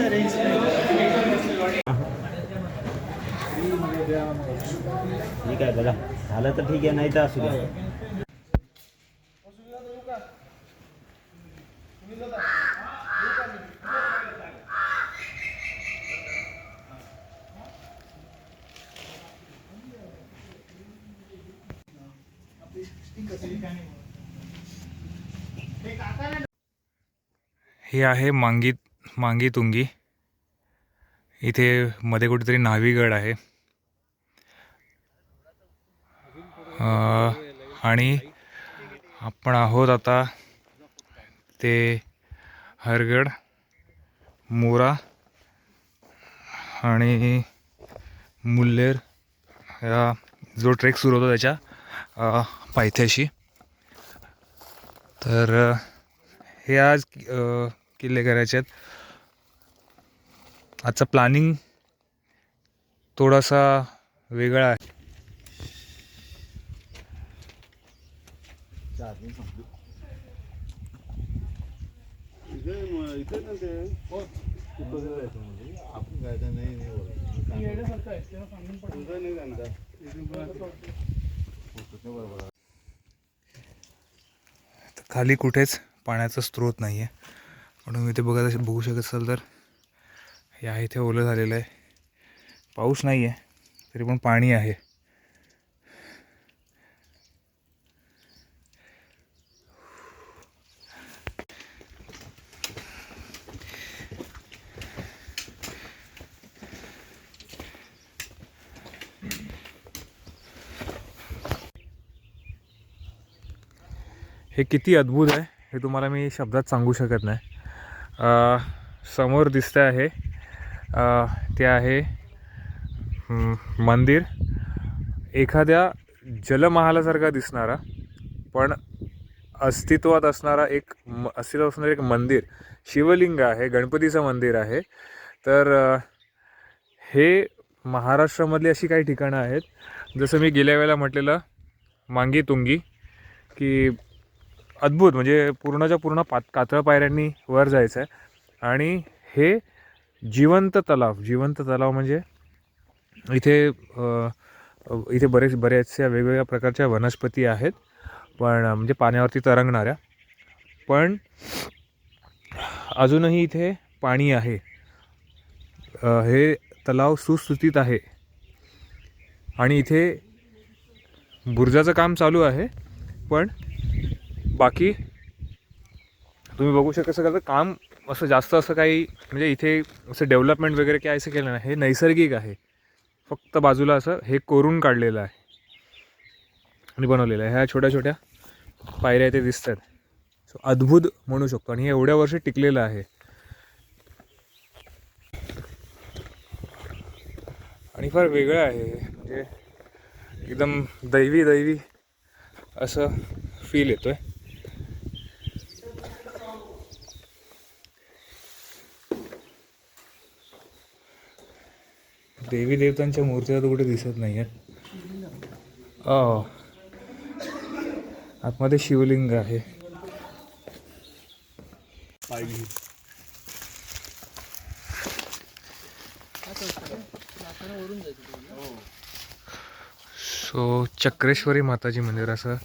ठीक आहे बघा, झालं तर ठीक आहे, नाही तर असू द्या. हे आहे मांगी तुंगी. इथे मध्ये कुठेतरी न्हावीगड आहे. आणि आपण आहोत आता ते हरगड, मोरा आणि मुल्लेर या जो ट्रेक सुरू होतो त्याच्या पायथ्याशी. तर हे आज किल्ले करायचे आहेत. आजचा प्लॅनिंग थोडासा वेगळा आहे. खाली कुठेच पाण्याचा स्रोत नाही आहे, म्हणून इथे बघू शकत असाल तर हे आहे इथे ओलं झालेलं आहे. पाऊस नाही आहे तरी पण पाणी आहे. हे किती अद्भुत आहे हे तुम्हाला मी शब्दात सांगू शकत नाही. समोर दिसतं आहे ते आहे मंदिर, एखाद्या जलमहालासारखा दिसणारा पण अस्तित्वात असणारा एक मंदिर, शिवलिंग आहे, गणपतीचं मंदिर आहे. तर हे महाराष्ट्रामधली अशी काही ठिकाणं आहेत, जसं मी गेल्या वेळेला म्हटलेलं मांगी तुंगी, की अद्भुत, म्हणजे पूर्णच्या पूर्ण कातळ पायऱ्यांनी वर जायचं आहे. आणि हे जिवंत तलाव म्हणजे इथे बऱ्याचशा वेगवेगळ्या प्रकारच्या वनस्पती आहेत, पण म्हणजे पाण्यावरती तरंगणाऱ्या, पण अजूनही इथे पाणी आहे. हे तलाव सुस्थितीत आहे आणि इथे बुर्जाचं काम चालू आहे. पण बाकी तुम्ही बघू शकता सगळं काम असं जास्त असं काही म्हणजे इथे असं डेव्हलपमेंट वगैरे काय असं केलं नाही. हे नैसर्गिक आहे, फक्त बाजूला असं हे कोरून काढलेलं आहे आणि बनवलेलं आहे. ह्या छोट्या छोट्या पायऱ्या इथे दिसतात. सो अद्भुत म्हणू शकतो आणि हे एवढ्या वर्षी टिकलेलं आहे. आणि फार वेगळं आहे, म्हणजे एकदम दैवी असं फील येतोय. देवी देवतांच्या मूर्त्या तर कुठे दिसत नाही आहेत. आतमध्ये शिवलिंग आहे. सो चक्रेश्वरी माताजी मंदिर असं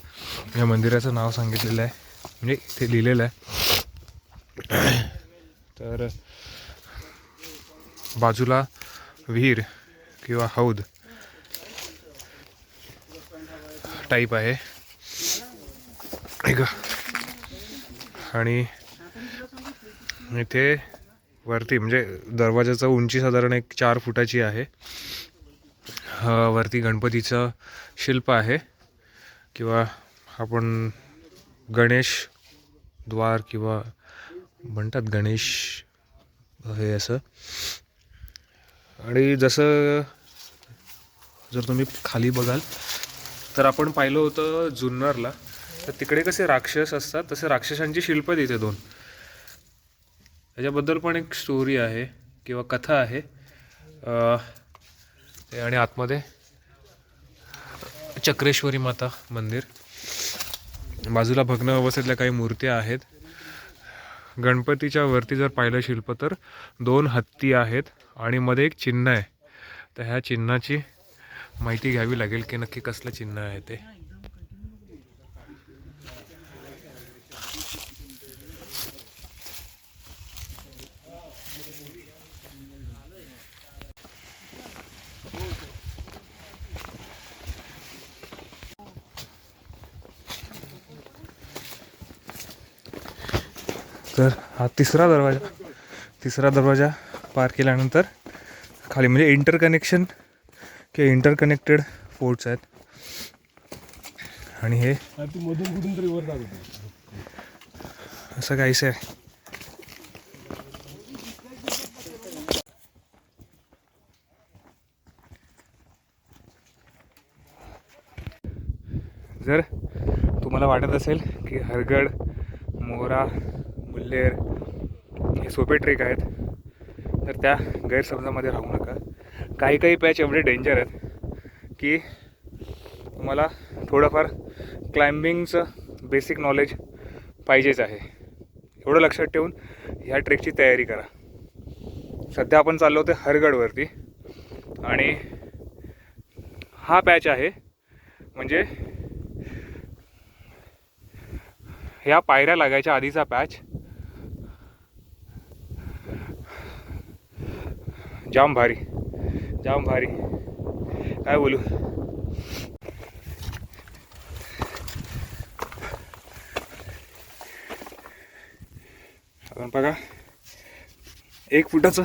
या मंदिराचं नाव सांगितलेलं आहे, म्हणजे इथे लिहिलेलं आहे. तर बाजूला विहीर किंवा हौद टाईप आहे आणि इथे वरती म्हणजे दरवाजाचा उंची साधारण एक 4 फुटाची आहे. वरती गणपतीचं शिल्प आहे, किंवा आपण गणेश द्वार किंवा म्हणतात गणेश हे असं. आणि जसं जर तुम्ही खाली बघाल तर आपण पाहिलं होतं जुन्नरला, तर तिकडे कसे राक्षस असतात तसे राक्षसांची शिल्प तिथे 2. त्याच्याबद्दल पण एक स्टोरी आहे किंवा कथा आहे. आणि आतमध्ये चक्रेश्वरी माता मंदिर, बाजूला भग्न अवस्थेतल्या काही मूर्त्या आहेत. गणपतीच्या वरती जर पाहिलं शिल्प तर 2 हत्ती आहेत आणि मध्ये एक चिन्ह आहे. तर ह्या चिन्हाची माहिती घ्यावी लागेल की नक्की कसलं चिन्ह आहे ते. तर हा तिसरा दरवाजा पार केल्यानंतर खाली म्हणजे इंटरकनेक्शन किंवा इंटरकनेक्टेड फोर्ट्स आहेत. आणि हे असं काहीच आहे. जर तुम्हाला वाटत असेल की हरगड, मोरा, मुल्लेर हे सोपे ट्रेक आहेत तर त्या गैरसमजामध्ये राहू नका. काही पॅच एवढे डेंजर आहेत की तुम्हाला थोडंफार क्लाइम्बिंगचं बेसिक नॉलेज पाहिजेच आहे. एवढं लक्षात ठेवून ह्या ट्रेकची तयारी करा. सध्या आपण चाललो होतो हरगडवरती आणि हा पॅच आहे म्हणजे ह्या पायऱ्या लागायच्या आधीचा पॅच. जाम भारी काय बोलू. आपण बघा 1 फुटाचं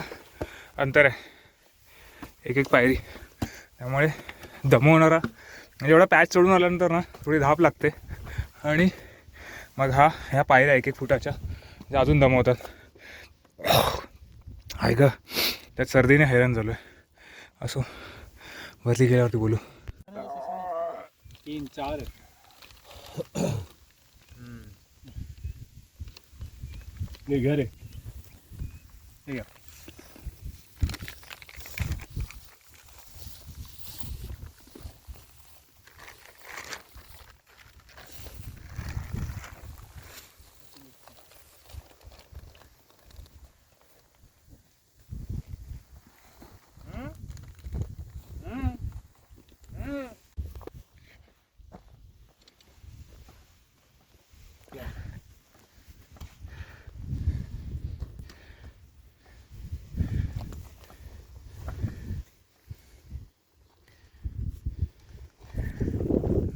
अंतर आहे एक पायरी, त्यामुळे दमवणारा म्हणजे एवढा पॅच चढून आल्यानंतर ना थोडी धाप लागते आणि मग ह्या पायऱ्या 1 फुटाच्या ज्या अजून दमवतात. आहे का त्यात सर्दीने हैराण झालो आहे. असो वरती गेल्यावरती बोलू. 3-4 घर आहे.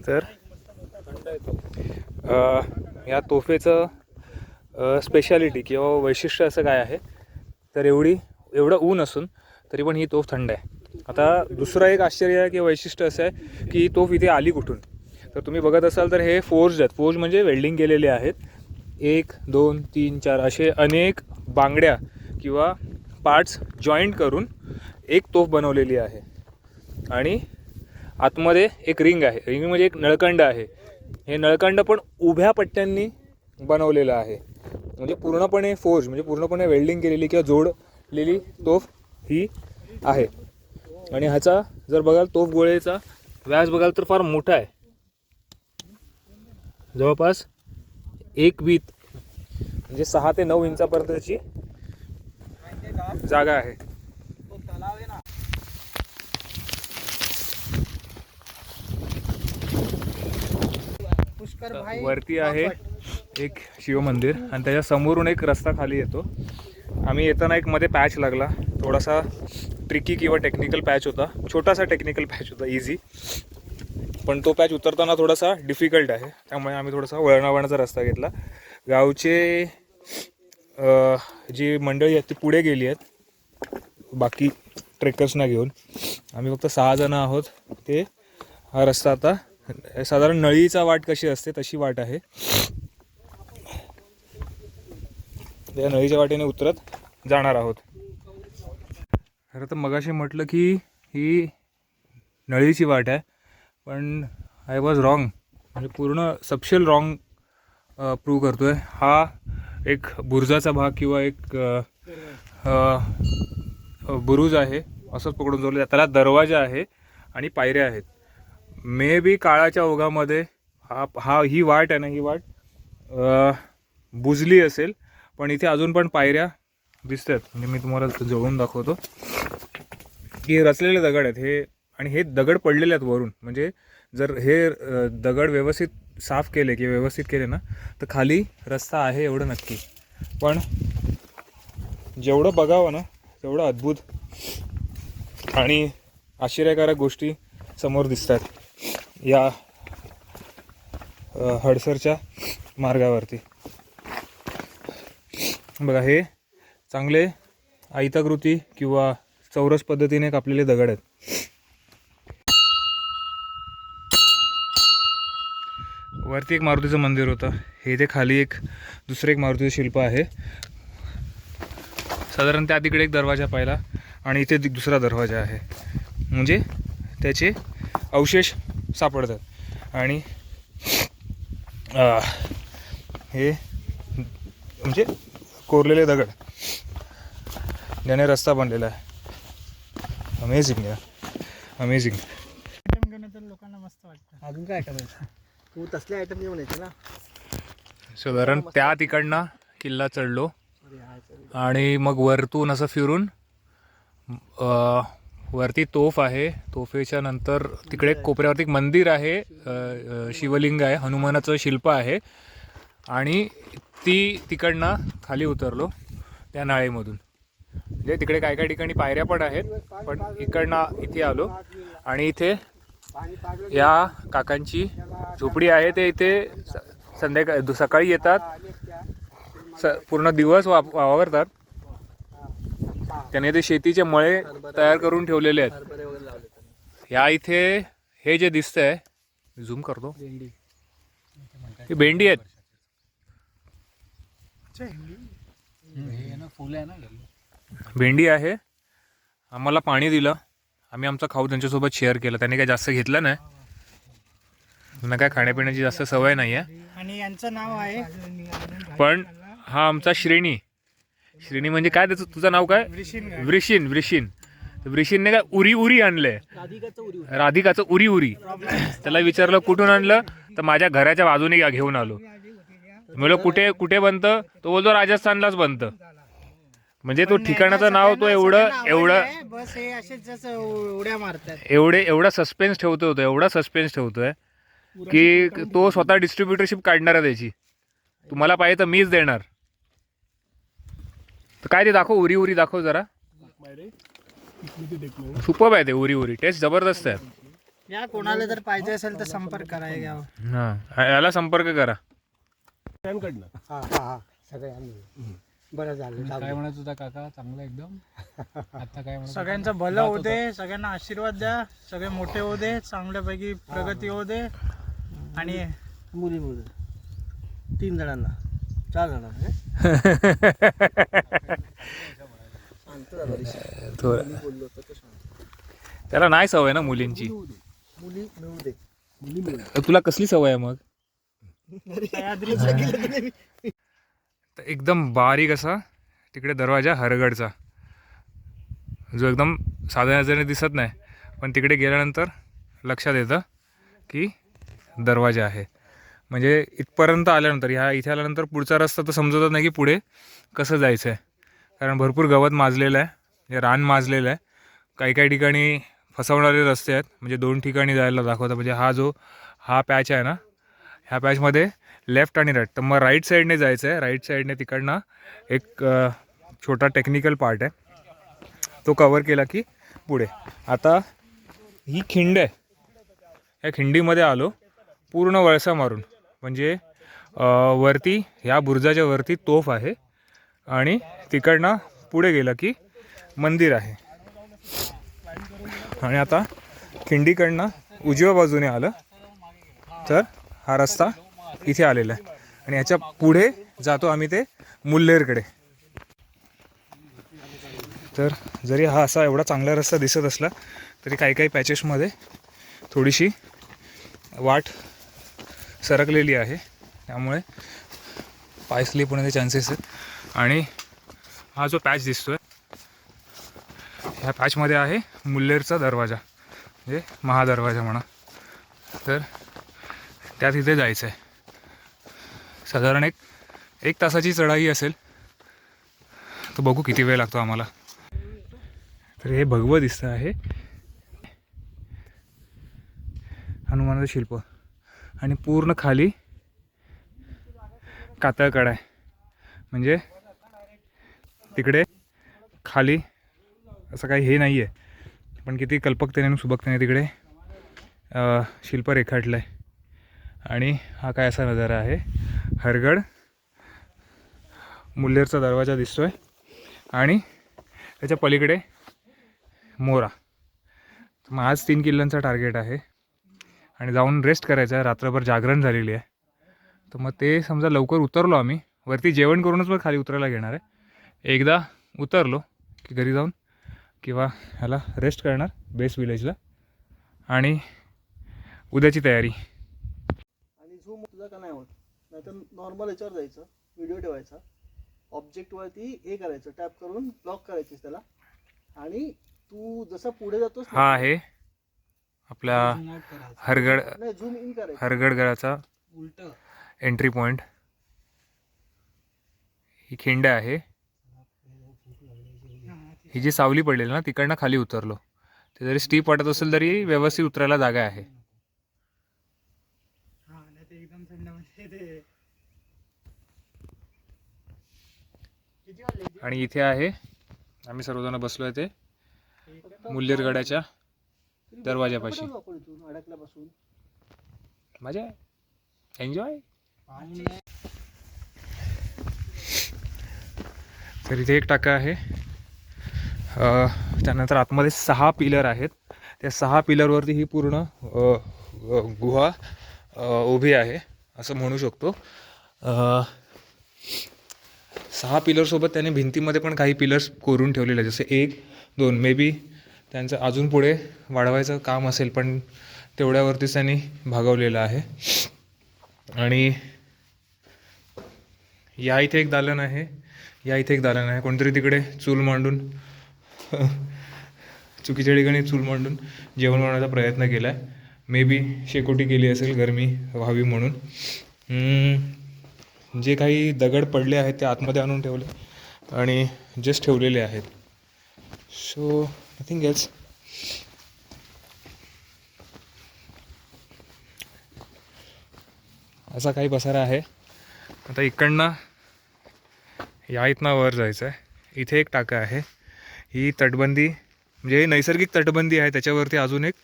तर या तोफेचं स्पेशालिटी किंवा वैशिष्ट्य असं काय आहे तर एवढं ऊन असून तरी पण ही तोफ थंड आहे. आता दुसरं एक आश्चर्य आहे किंवा वैशिष्ट्य असं आहे की ही तोफ इथे आली कुठून. तर तुम्ही बघत असाल तर हे फोर्ज आहेत. फोर्ज म्हणजे वेल्डिंग केलेले आहेत. 1, 2, 3, 4 असे अनेक बांगड्या किंवा पार्ट्स जॉईंट करून एक तोफ बनवलेली आहे. आणि आतमध्ये एक रिंग आहे. रिंग म्हणजे एक नळकंड आहे. हे नळकंड पण उभ्या पट्ट्यांनी बनवलेलं आहे. म्हणजे पूर्णपणे फोर्ज म्हणजे पूर्णपणे वेल्डिंग केलेली किंवा जोडलेली तोफ ही आहे. आणि ह्याचा जर बघाल तोफ गोळेचा व्यास बघाल तर फार मोठा आहे. जवळपास 1 वीत म्हणजे 6 ते 9 इंचापर्यंतची जागा आहे. वरती आहे एक शिवमंदिर आणि त्याच्या समोरून एक रस्ता खाली येतो. आम्ही येताना एक मध्ये पॅच लागला. थोडासा ट्रिकी किंवा टेक्निकल पॅच होता. छोटासा टेक्निकल पॅच होता इझी, पण तो पॅच उतरताना थोडासा डिफिकल्ट आहे. त्यामुळे आम्ही थोडासा वळणावळणाचा रस्ता घेतला. गावचे जी मंडळी आहेत ती पुढे गेली आहेत बाकी ट्रेकर्सना घेऊन. आम्ही फक्त 6 जण आहोत. ते हा रस्ता आता साधारण नळीचा वाट कशी असते तशी वाट आहे. त्या नळीच्या वाटेने उतरत जाणार आहोत. खरं तर मगाशी म्हटलं की ही नळीची वाट आहे, पण आय वॉज रॉंग. म्हणजे पूर्ण सपशेल रॉंग प्रूव्ह करतोय. हा एक बुरुजाचा भाग किंवा एक बुरुज आहे असंच पकडून जोडलं. त्याला दरवाजा आहे आणि पायऱ्या आहेत. मे बी काळाच्या ओघामध्ये ही वाट आहे ना, ही वाट बुजली असेल. पण इथे अजून पण पायऱ्या दिसत आहेत. म्हणजे मी तुम्हाला जवळून दाखवतो की रचलेले दगड आहेत हे, आणि हे दगड पडलेले आहेत वरून. म्हणजे जर हे दगड व्यवस्थित साफ केले किंवा व्यवस्थित केले ना तर खाली रस्ता आहे एवढं नक्की. पण जेवढं बघावं ना तेवढं अद्भुत आणि आश्चर्यकारक गोष्टी समोर दिसतात या हडसरच्या मार्गावरती. बघा, हे चांगले आयताकृती किंवा चौरस पद्धतीने कापलेले दगड आहेत. वरती एक मारुतीचं मंदिर होतं, हे इथे खाली एक दुसरं एक मारुतीचं शिल्प आहे. साधारण त्या तिकडे एक दरवाजा पाहिला आणि इथे दुसरा दरवाजा आहे. म्हणजे त्याचे अवशेष सापडतात. आणि हे म्हणजे कोरलेले दगड ज्याने रस्ता बनलेला आहे. अमेझिंग आहे, अमेझिंग. आयटम घेऊन तर लोकांना मस्त वाटतं. अजून काय करायचं, तू तसले आयटम घेऊन यायचे ना. साधारण त्या तिकडनं किल्ला चढलो आणि मग वरतून असं फिरून वरती तोफ आहे. तोफेच्या नंतर तिकडे कोपऱ्यावरती एक मंदिर आहे, शिवलिंग आहे, हनुमानाचं शिल्प आहे. आणि तिकडनं खाली उतरलो त्या नाळेमधून. म्हणजे तिकडे काय काय ठिकाणी पायऱ्या पण आहेत, पण इकडनं इथे आलो. आणि इथे या काकांची झोपडी आहे. ते इथे सकाळी येतात, पूर्ण दिवस वावरतात. त्याने ते शेतीचे मळे तयार करून ठेवलेले आहेत. या इथे हे जे दिसतंय, झूम करतो, हे भेंडी आहेत. भेंडी आहे. आम्हाला पाणी दिलं, आम्ही आमचा खाऊ त्यांच्यासोबत शेअर केला. त्यांनी काय जास्त घेतलं नाही, त्यांना काय खाण्यापिण्याची जास्त सवय नाही आहे. आणि यांचं नाव आहे, पण हा आमचा श्रेणी. श्रेणी म्हणजे काय त्याचं, तुझं नाव काय? वृषिन. वृषिनने काय उरी आणलंय, राधिकाचं उरी. त्याला विचारलं कुठून आणलं, तर माझ्या घराच्या बाजूने घेऊन आलो. म्हणलं कुठे बनतं, तो बोलतो राजस्थानलाच बनतं. म्हणजे तो ठिकाणाचं नाव तो एवढं बस हे असेच उड्या मारतात. एवढा सस्पेन्स ठेवतोय की तो स्वतः डिस्ट्रीब्युटरशिप काढणार आहे त्याची. तुम्हाला पाहिजे तर मीच देणार. तर काय ते दाखव, उरी दाखव जरा. सुपर्ब आहे ते उरी, टेस्ट जबरदस्त आहे. या कोणाला जर पाहिजे असेल तर संपर्क करा. हां, याला संपर्क करा. सगळे बरं झालं. काय म्हणत होता काका, चांगलं एकदम. आता काय म्हणत, सगळ्यांचं भलं होऊ दे, सगळ्यांना आशीर्वाद द्या, सगळे मोठे होऊ दे, चांगल्यापैकी प्रगती होऊ दे. आणि मुली 3 जणांना 4 जणांना त्याला नाही सवय ना मुलींची. मुली मिळू दे. तुला कसली सवय आहे मग? तर एकदम बारीक असा तिकडे दरवाजा हरगडचा, जो एकदम साध्या नजरेने दिसत नाही, पण तिकडे गेल्यानंतर लक्षात येतं की दरवाजा आहे. म्हणजे इथपर्यंत आल्यानंतर, इथे आल्यानंतर पुढचा रस्ता तर समजतच नाही की पुढे कसं जायचं आहे. कारण भरपूर गवत माजलेलं आहे, रान माजलेलं आहे. काही ठिकाणी फसवणारे रस्ते आहेत. म्हणजे 2 ठिकाणी जायला दाखवतात. म्हणजे हा पॅच आहे ना, ह्या पॅचमध्ये लेफ्ट आणि राईट. तर मग राईट साईडने जायचं आहे. राईट साईडने तिकडनं एक छोटा टेक्निकल पार्ट आहे, तो कवर केला की पुढे. आता ही खिंड आहे, या खिंडीमध्ये आलो पूर्ण वळसा मारून. म्हणजे वरती ह्या बुरुजाच्या वरती तोफ आहे आणि तिकडनं पुढे गेलं की मंदिर आहे. आणि आता खिंडीकडनं उजव्या बाजूने आलं तर हा रस्ता इथे आलेला आहे. आणि ह्याच्या पुढे जातो आम्ही ते मुल्हेरकडे. तर जरी हा असा एवढा चांगला रस्ता दिसत असला तरी काही पॅचेसमध्ये थोडीशी वाट सरकलेली आहे, त्यामुळे पाय स्लिप होण्याचे चान्सेस आहेत. आणि हा जो पॅच दिसतोय, ह्या पॅचमध्ये आहे मुल्हेरचा दरवाजा, म्हणजे महादरवाजा म्हणा. तर त्यात इथे जायचं आहे. साधारण एक तासाची चढाई असेल तर बघू किती वेळ लागतो आम्हाला. तर हे भगवं दिसतं आहे हनुमानाचं शिल्प आणि पूर्ण खाली कातळकडा आहे. म्हणजे तिकडे खाली असं काही हे नाही आहे पण किती कल्पकतेने आणि सुबकतेने तिकडे शिल्प रेखाटलं आहे. आणि हा काय असा नजारा आहे. हरगड मुल्लेरचा दरवाजा दिसतो आहे आणि त्याच्या पलीकडे मोरा. मग आज 3 किल्ल्यांचा टार्गेट आहे आणि जाऊन रेस्ट करायचं आहे. रात्रभर जागरण झालेली आहे. तर मग ते समजा लवकर उतरलो आम्ही वरती जेवण करूनच मग खाली उतरायला घेणार आहे. एकदा उतरलो की घरी जाऊन किंवा ह्याला रेस्ट करणार बेस विलेजला आणि उद्याची तयारी. आणि झूम तुझा का नाही होत, नाहीतर नॉर्मल याच्यावर जायचं, व्हिडिओ ठेवायचा, ऑब्जेक्टवरती हे करायचं, टॅप करून लॉक करायचीस त्याला आणि तू जसं पुढे जातोस ना, हा आहे आपला हरगड नाही झूम इन करायचं हरगडगडाचा उलट एंट्री पॉईंट. ही खिंड आहे. ही जी सावली पडलेली ना तिकडनं खाली उतरलो. ते जरी स्टीप वाटत असेल तरी व्यवस्थित उतरायला जागा आहे. एकदम थंड म्हणजे आणि इथे आहे आम्ही सर्वजण बसलो आहे ते मुल्लेरगडाच्या दरवाजापाशी. आपण इथून अडकल्यापासून मजा एन्जॉय. तर इथे एक टाका आहे. त्यानंतर आतमध्ये 6 पिलर आहेत. त्या 6 पिलरवरती ही पूर्ण गुहा उभी आहे असं म्हणू शकतो. 6 पिलरसोबत त्याने भिंतीमध्ये पण काही पिलर्स कोरून ठेवलेले आहेत. जसे 1, 2 मे बी त्यांचं अजून पुढे वाढवायचं काम असेल पण तेवढ्यावरतीच त्यांनी भागवलेलं आहे. आणि या इथे एक दालन आहे, या इथे एक दालन आहे. कोणतरी तिकडे चूल मांडून चुकीच्या ठिकाणी चूल मांडून जेवण बनवण्याचा प्रयत्न केला आहे. मे बी शेकोटी केली असेल गरमी व्हावी म्हणून. जे काही दगड पडले आहेत ते आतमध्ये आणून ठेवले आणि जस्ट ठेवलेले आहेत. So nothing else. असा काही पसारा आहे. आता इकडनं या इथनं वर जायचं आहे. इथे एक टाका आहे. ही तटबंदी म्हणजे नैसर्गिक तटबंदी आहे. त्याच्यावरती अजून एक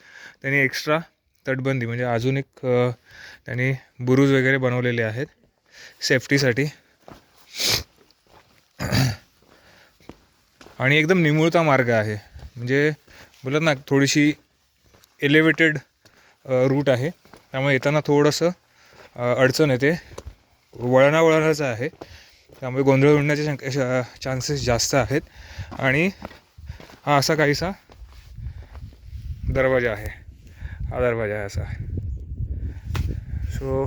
त्याने एक्स्ट्रा तटबंदी म्हणजे अजून एक त्याने बुरुज वगैरे बनवलेले आहेत सेफ्टीसाठी. आणि एकदम निमुळता मार्ग आहे. म्हणजे बोलत ना थोडीशी एलिव्हेटेड रूट आहे. त्यामुळे येताना थोडंसं अडचण येते. वळणावळणाचं आहे त्यामुळे गोंधळ उडण्याचे चान्सेस जास्त आहेत. आणि हा असा काहीसा दरवाजा आहे. हा दरवाजा आहे असा. So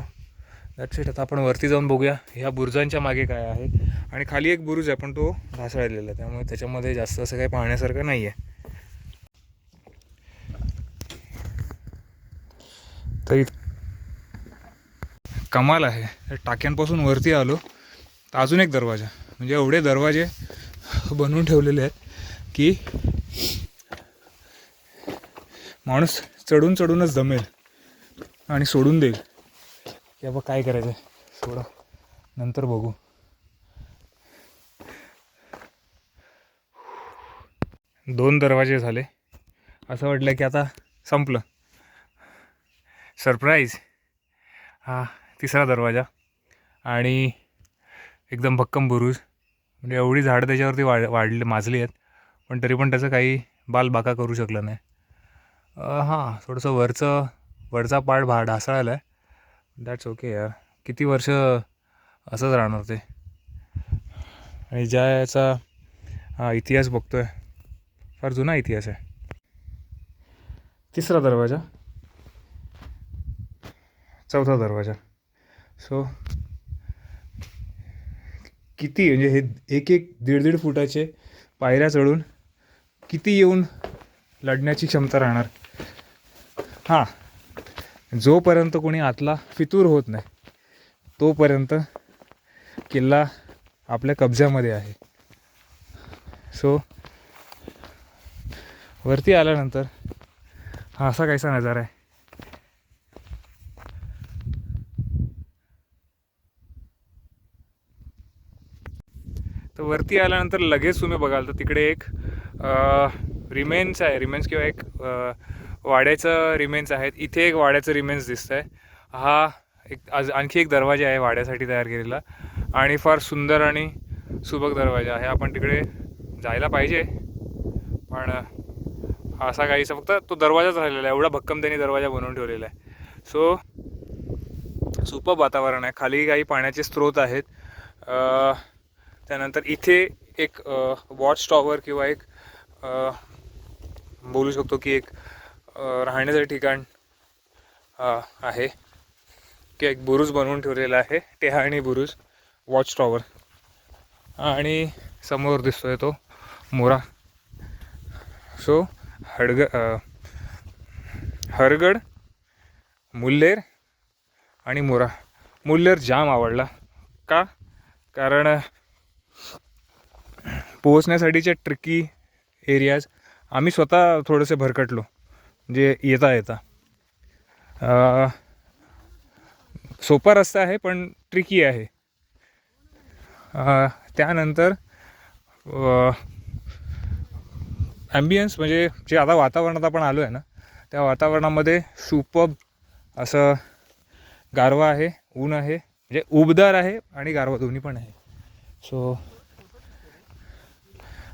that's it. आता आपण वरती जाऊन बघूया ह्या बुरुजांच्या मागे काय आहे. आणि खाली एक बुरुज आहे पण तो ढासळलेला आहे त्यामुळे त्याच्यामध्ये जास्त असं काही पाहण्यासारखं नाही आहे. तरी कमाल आहे. टाक्यांपासून वरती आलो तर अजून एक दरवाजा. म्हणजे एवढे दरवाजे बनवून ठेवलेले आहेत की माणूस चढून चढूनच दमेल आणि सोडून देईल की बाबा काय करायचं आहे सोडा नंतर बघू. दोन दरवाजे झाले. असं वाटलं की आता संपलं. सरप्राईज. हा तिसरा दरवाजा आणि एकदम भक्कम बुरुज. म्हणजे एवढी झाडं त्याच्यावरती वाढले माजली आहेत पण तरी पण त्याचं काही बालबाका करू शकलं नाही. हां थोडंसं वरचा पार्ट ढासळायला आहे. दॅट्स ओके यार. किती वर्ष असंच राहणार ते. आणि ज्या याचा इतिहास बघतो आहे फार जुना इतिहास आहे. तिसरा दरवाजा, चौथा दरवाजा. सो किती म्हणजे हे 1-1, 1.5 फुटाचे पायऱ्या चढून किती येऊन लढण्याची क्षमता राहणार. हां जोपर्यंत कोणी आतला फितूर होत नाही तोपर्यंत किल्ला आपल्या कब्ज्यामध्ये आहे. सो वरती आल्यानंतर हा असा काहीसा नजारा आहे. तर वरती आल्यानंतर लगेच तुम्ही बघाल तर तिकडे एक रिमेन्स आहे, रिमेन्स किंवा एक वाड्याचं रिमेन्स आहेत. इथे एक वाड्याचं रिमेन्स दिसतं आहे. हा एक आणखी एक दरवाजा आहे वाड्यासाठी तयार केलेला आणि फार सुंदर आणि सुबक दरवाजा आहे. आपण तिकडे जायला पाहिजे पण असा काहीसा फक्त तो दरवाजाच राहिलेला आहे. एवढा भक्कम त्यांनी दरवाजा बनवून ठेवलेला आहे. सो सुपर्ब वातावरण आहे. खाली काही पाण्याचे स्रोत आहेत. त्यानंतर इथे एक वॉच टॉवर किंवा एक बोलू शकतो की एक राहण्याचं ठिकाण आहे की एक बुरुज बनवून ठेवलेला आहे, टेहाळणी बुरुज, वॉच टॉवर. आणि समोर दिसतोय तो मोरा. सो हरगड, मुल्लेर आणि मोरा. मुल्लेर जाम आवडला का, कारण पोहोचण्यासाठीच्या ट्रिकी एरियाज आम्ही स्वतः थोडेसे भरकटलो म्हणजे येता सोपा रस्ता आहे पण ट्रिकी आहे. त्यानंतर ॲम्बियन्स म्हणजे जे आता वातावरणात आपण आलो आहे ना, त्या वातावरणामध्ये सुपर्ब असं गारवा आहे, ऊन आहे, म्हणजे उबदार आहे आणि गारवा दोन्ही पण आहे. सो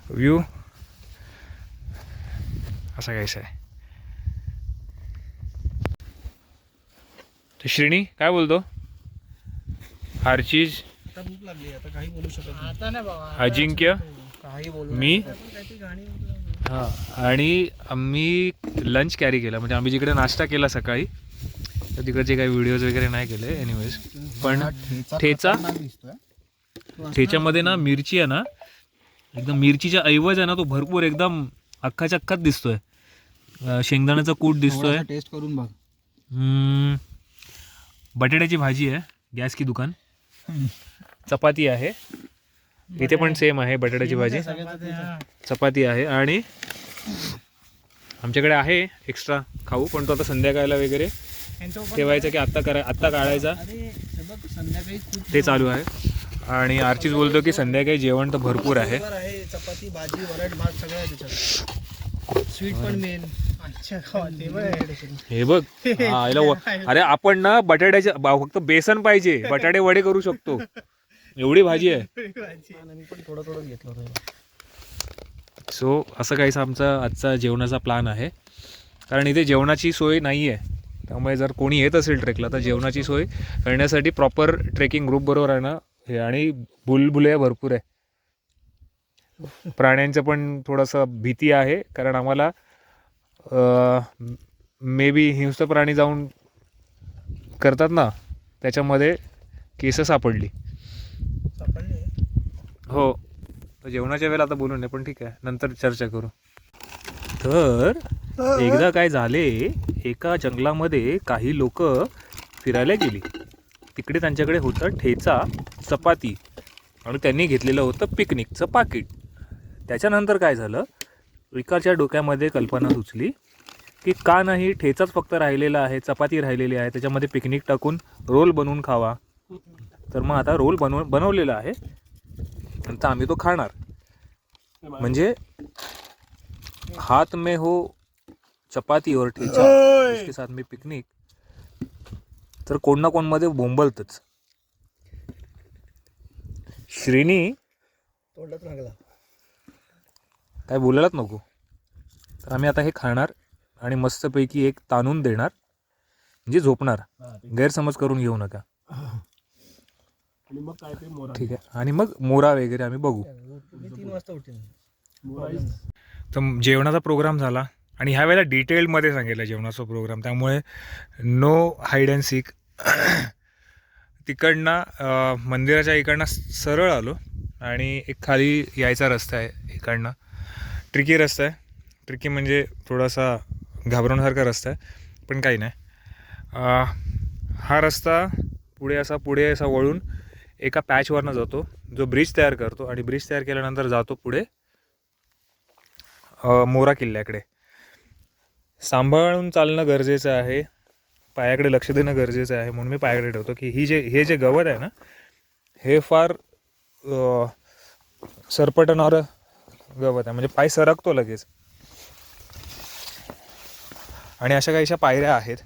व्ह्यू असा काहीसा आहे. तर श्रेणी काय बोलतो? आर्चीज, आता भूक लागली, आता काही बोलू शकत नाही. आता नाही बाबा, अजिंक्य, काही बोलू मी काही गाणी हां, आणि आम्ही लंच कॅरी केला. म्हणजे आम्ही जिकडे नाश्ता केला सकाळी तर तिकडचे काही व्हिडिओज वगैरे नाही केले एनिवेज. पण ठेच्यामध्ये ना मिरची आहे ना, एकदम मिरचीच्या ऐवज आहे ना तो भरपूर एकदम अख्खाच्या अख्खाच दिसतोय. शेंगदाण्याचा कूट दिसतोय. टेस्ट करून बघ. बटाट्याची भाजी आहे, गॅस की दुकान. चपाती आहे इथे पण सेम आहे, बटाट्याची भाजी, चपाती आहे. आणि आमच्याकडे आहे एक्स्ट्रा खाऊ, पण तो आता संध्याकाळला वगैरे ठेवायचा की आत्ता काढायचा संध्याकाळी खूप ते चालू आहे. आणि आर्चीज बोलतो की संध्याकाळी जेवण तर भरपूर आहे. चपाती, भाजी, वरण, भात सगळं आहे त्याच्यात. स्वीट पण मेन. हे बघ अरे आपण ना बटाट्याच्या फक्त बेसन पाहिजे, बटाटे वडे करू शकतो, एवढी भाजी आहे. मी पण थोडं थोडं घेतलं होतं. सो असं काहीसा आमचा आजचा जेवणाचा प्लॅन आहे. कारण इथे जेवणाची सोय नाही आहे, त्यामुळे जर कोणी येत असेल ट्रेकला तर जेवणाची सोय करण्यासाठी प्रॉपर ट्रेकिंग ग्रुप बरोबर आहे ना हे. आणि बुलबुले भरपूर आहे. प्राण्यांचं पण थोडंसं भीती आहे, कारण आम्हाला मे बी हिंस्र प्राणी जाऊन करतात ना, त्याच्यामध्ये केस सापडली. हो, तर जेवणाच्या वेळेला आता बोलू नये, पण ठीक आहे नंतर चर्चा करू. तर एकदा काय झाले, एका जंगलामध्ये काही लोक फिरायला गेली. तिकडे त्यांच्याकडे होतं ठेचा, चपाती आणि त्यांनी घेतलेलं होतं पिकनिकचं पाकिट. त्याच्यानंतर काय झालं, एकाच्या डोक्यामध्ये कल्पना सुचली की का नाही ठेचाच फक्त राहिलेला आहे, चपाती राहिलेली आहे, त्याच्यामध्ये पिकनिक टाकून रोल बनवून खावा. तर मग आता रोल बनवलेला आहे, नंतर आम्ही तो खाणार. म्हणजे हाथ में हो चपाती और ठेचा, उसके साथ में पिकनिक, तर कोण ना कोण मध्ये बोंबलतच. श्रेणी तोंडात लागला, काय बोलायलाच नको. तर आम्ही आता हे खाणार आणि मस्तपैकी एक ताणून देणार, म्हणजे झोपणार. गैरसमज करून घेऊ नका, आणि मग काय ते मोरा. ठीक आहे. आणि मग मोरा वगैरे आम्ही बघू. मी 3 वाजता उठेन. तर जेवणाचा प्रोग्राम झाला आणि ह्या वेळेला डिटेलमध्ये सांगितलं जेवणाचा प्रोग्राम, त्यामुळे नो हाईड अँड सीक. तिकडनं मंदिराच्या इकडनं सरळ आलो आणि एक खाली यायचा रस्ता आहे इकडनं. ट्रिकी रस्ता आहे, ट्रिकी म्हणजे थोडासा घाबरवण्यासारखा रस्ता आहे, पण काही नाही. हा रस्ता पुढे असा वळून एका पॅचवरनं जातो जो ब्रिज तयार करतो, आणि ब्रिज तयार केल्यानंतर जातो पुढे मोरा किल्ल्याकडे. सांभाळून चालणं गरजेचं आहे, पायाकडे लक्ष देणं गरजेचं आहे. म्हणून मी पायाकडे ठेवतो की हे जे गवत आहे ना, हे फार सरपटणारं गवत आहे, म्हणजे पाय सरकतो लगेच. आणि अशा काहीशा पायऱ्या आहेत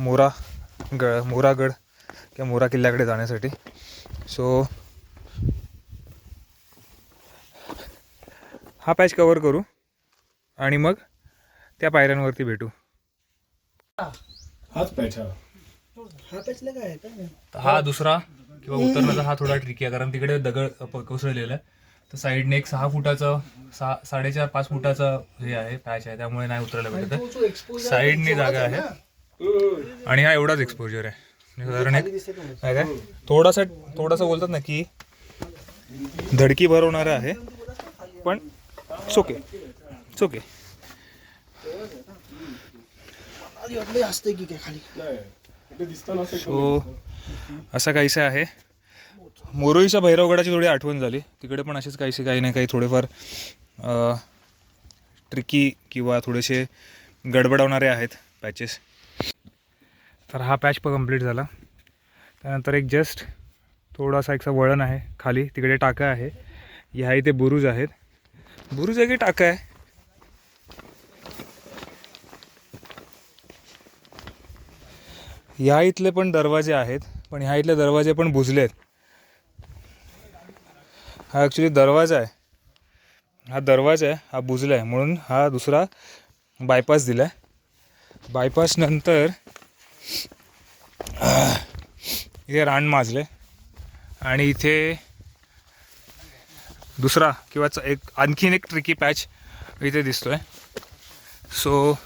मोरागड किंवा मोरा किल्ल्याकडे जाण्यासाठी. सो हा पॅच कवर करू आणि मग त्या पायऱ्यांवरती भेटू. हाच पॅच हा. हा पॅचला काय आहे का? हा दुसरा किंवा उतरण्याचा हा थोडा ट्रिकी आहे, कारण तिकडे दगड कोसळलेला आहे. तर साईडने एक 6 फुटाचं 4.5 फुटाचं हे आहे, पॅच आहे, त्यामुळे नाही उतरायला भेटत. साईडने जागा आहे आणि हा एवढाच एक्सपोजर आहे. साधारण एक काय थोडासा बोलतात ना की धडकी भरवणारं आहे, पण ओके. असते की काय खाली नाही इथे दिसतं ना असं सो असं काहीसं आहे. मोरोईच्या भैरवगडाची थोडी आठवण झाली. तिकडे पण असेच काहीसे काही ना काही थोडेफार ट्रिकी किंवा थोडेसे गडबडवणारे आहेत पॅचेस. तर हा पॅच पण कंप्लीट झाला. त्यानंतर एक जस्ट थोडासा एक वळण आहे खाली, तिकडे टाका आहे. ह्या इथे बुरुज आहेत. बुरुज आहे की टाका आहे? ह्या इथले पण दरवाजे आहेत, पण ह्या इथले दरवाजे पण बुजले आहेत. हा ॲक्च्युली दरवाजा आहे, हा बुजला आहे, म्हणून हा दुसरा बायपास दिला आहे. बायपास नंतर इथे रान माजले आणि इथे दुसरा किंवा आणखीन एक ट्रिकी पॅच इथे दिसतोय. सो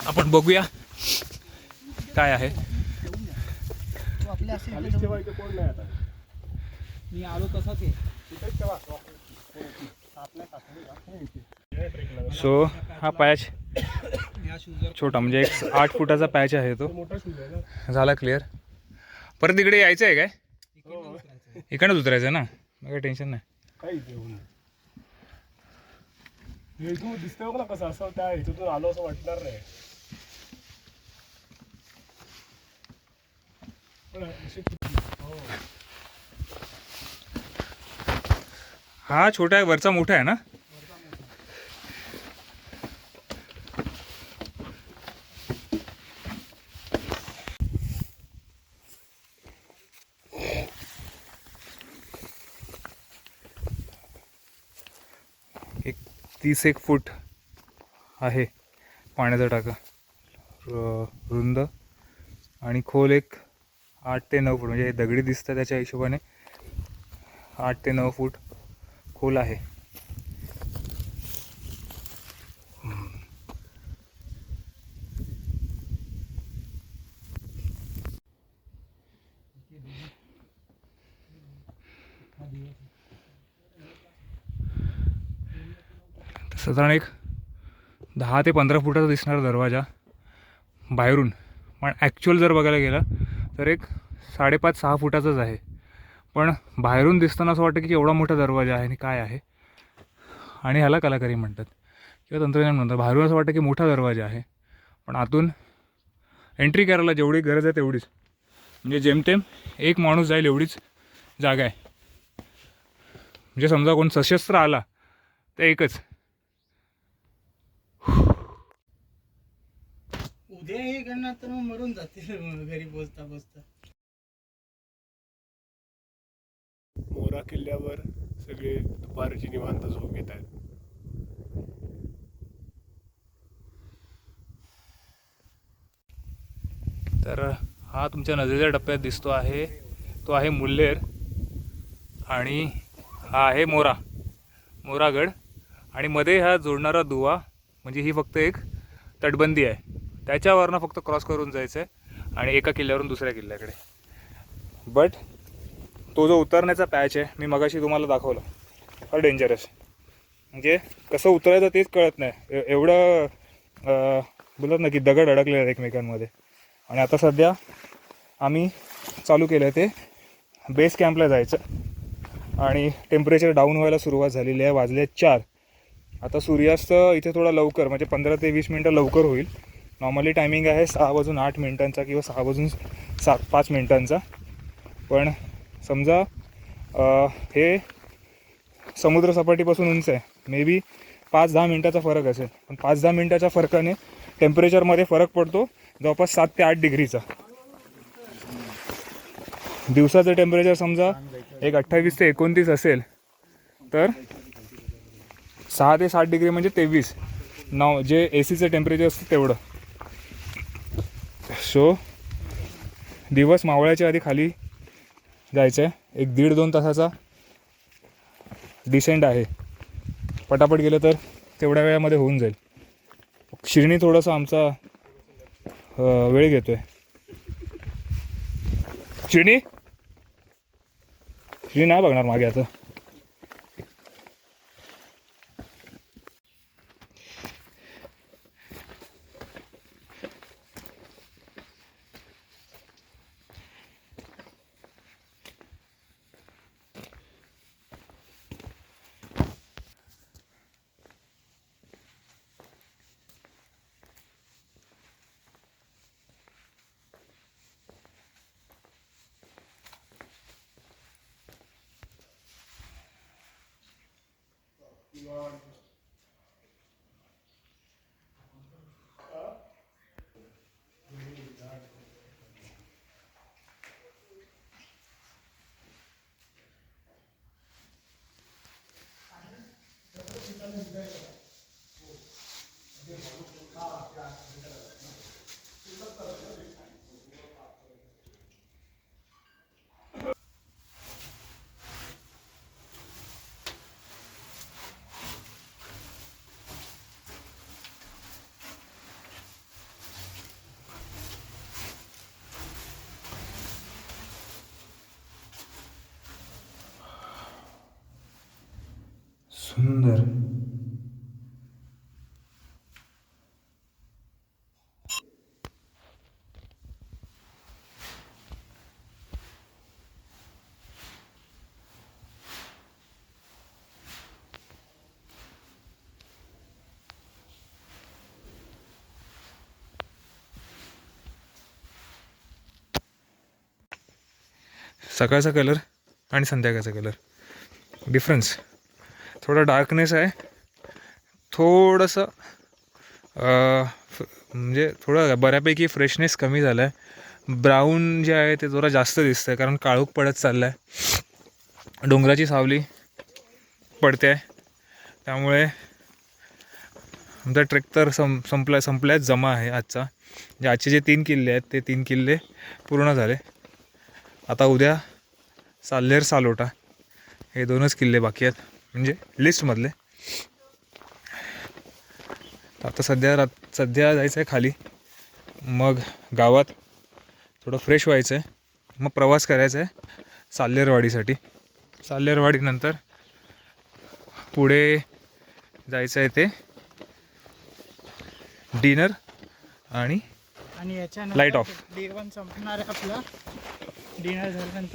आपण बघूया काय आहे. खालीच ठेवा, इथे कोण नाही आता. मी आलो तसाच आहे. इथेच ठेवा. सो हा पॅच छोटा, म्हणजे एक 8 फुटाचा पॅच आहे तो. मोठा शूज आहे ना. झाला क्लिअर. परत इकडे यायचं आहे काय? इकडनंच उतरायचं ना, मग काही टेन्शन नाही. काही देऊन हे तू दिसतोय बघ ना कसं, असं त्या ह्याच्यातून आलो असं वाटणार नाही. पण हा छोटा आहे, वरचा मोठा आहे ना. एक 30 फूट आहे पाण्याचा टाका, रुंद आणि खोल एक 8 ते 9 फूट, म्हणजे दगडी दिसतं त्याच्या हिशोबाने 8 ते 9 फूट खोल आहे. साधारण एक 10 ते 15 फुटाचा दिसणारा दरवाजा बाहेरून, पण ॲक्च्युअल जर बघायला गेला तर एक 5.5-6 फुटाचाच आहे. पण बाहेरून दिसताना असं वाटतं की एवढा मोठा दरवाजा आहे आणि काय आहे, आणि ह्याला कलाकारी म्हणतात किंवा तंत्रज्ञान म्हणतात. बाहेरून असं वाटतं की मोठा दरवाजा आहे, पण आतून एंट्री करायला जेवढी गरज आहे तेवढीच, म्हणजे जेमतेम एक माणूस जाईल एवढीच जागा आहे. म्हणजे समजा कोण सशस्त्र आला तर एकच. उद्या हे करणार तर मग मरून जातील घरी पोचता पोचता. मोरा किल्ल्यावर सगळे दुपारची निवांत झोप घेत आहेत. तर हा तुमच्या नजरेच्या टप्प्यात दिसतो आहे तो आहे मुल्हेर, आणि हा आहे मोरागड, आणि मध्ये हा जोडणारा दुवा, म्हणजे ही फक्त एक तटबंदी आहे. त्याच्यावरनं फक्त क्रॉस करून जायचं आहे आणि एका किल्ल्यावरून दुसऱ्या किल्ल्याकडे. बट तो जो उतरण्याचा पॅच आहे मी मगाशी तुम्हाला दाखवला, फार डेंजरस. म्हणजे कसं उतरायचं तेच कळत नाही, एवढं बोलत ना की दगड अडकले आहेत एकमेकांमध्ये. आणि आता सध्या आम्ही चालू केलं ते बेस कॅम्पला जायचं. आणि टेम्परेचर डाऊन व्हायला सुरुवात झालेली आहे. वाजले 4. आता सूर्यास्त इथे थोडा लवकर म्हणजे 15 ते 20 मिनटं लवकर होईल. नॉर्मली टायमिंग आहे 6:08 किंवा 6:05 पण समजा हे समुद्रसपाटीपासून उंच आहे. मे बी 5-10 मिनटाचा फरक असेल. पण 5-10 मिनटाच्या फरकाने टेम्परेचरमध्ये फरक पडतो जवळपास 7 ते 8 डिग्रीचा. दिवसाचं टेम्परेचर समजा एक 28 ते 29 असेल तर 6 ते 7 डिग्री म्हणजे 23 जे AC चं टेम्परेचर असतं तेवढं. सो दिवस मावळ्याच्या आधी खाली जायचं आहे. एक 1.5-2 तासाचा डिसेंट आहे. पटापट गेलं तर तेवढ्या वेळामध्ये होऊन जाईल. शिर्णी थोडासा आमचा वेळ घेतो आहे. शिर्णी नाही बघणार मागे आता. सुंदर. सकाळचा कलर आणि संध्याकाळचा कलर डिफरन्स थोडा डार्कनेस आहे. थोडंसं म्हणजे थोडं बऱ्यापैकी फ्रेशनेस कमी झाला आहे. ब्राऊन जे आहे ते जरा जास्त दिसतं आहे कारण काळोख पडत चालला आहे. डोंगराची सावली पडते आहे त्यामुळे आमचा ट्रेक तर संपल्याच जमा आहे आजचा. म्हणजे आजचे जे 3 किल्ले आहेत ते 3 किल्ले पूर्ण झाले. आता उद्या साल्हेर सालोटा हे 2च किल्ले बाकी आहेत म्हणजे लिस्टमधले. आता सध्या जायचं आहे खाली. मग गावात थोडं फ्रेश व्हायचं आहे. मग प्रवास करायचा आहे साल्हेरवाडीसाठी. साल्हेरवाडीनंतर पुढे जायचं आहे ते डिनर आणि आणि याच्यानंतर लाईट ऑफ. D1 संपणार आहे आपला. डिनर झाल्यानंतर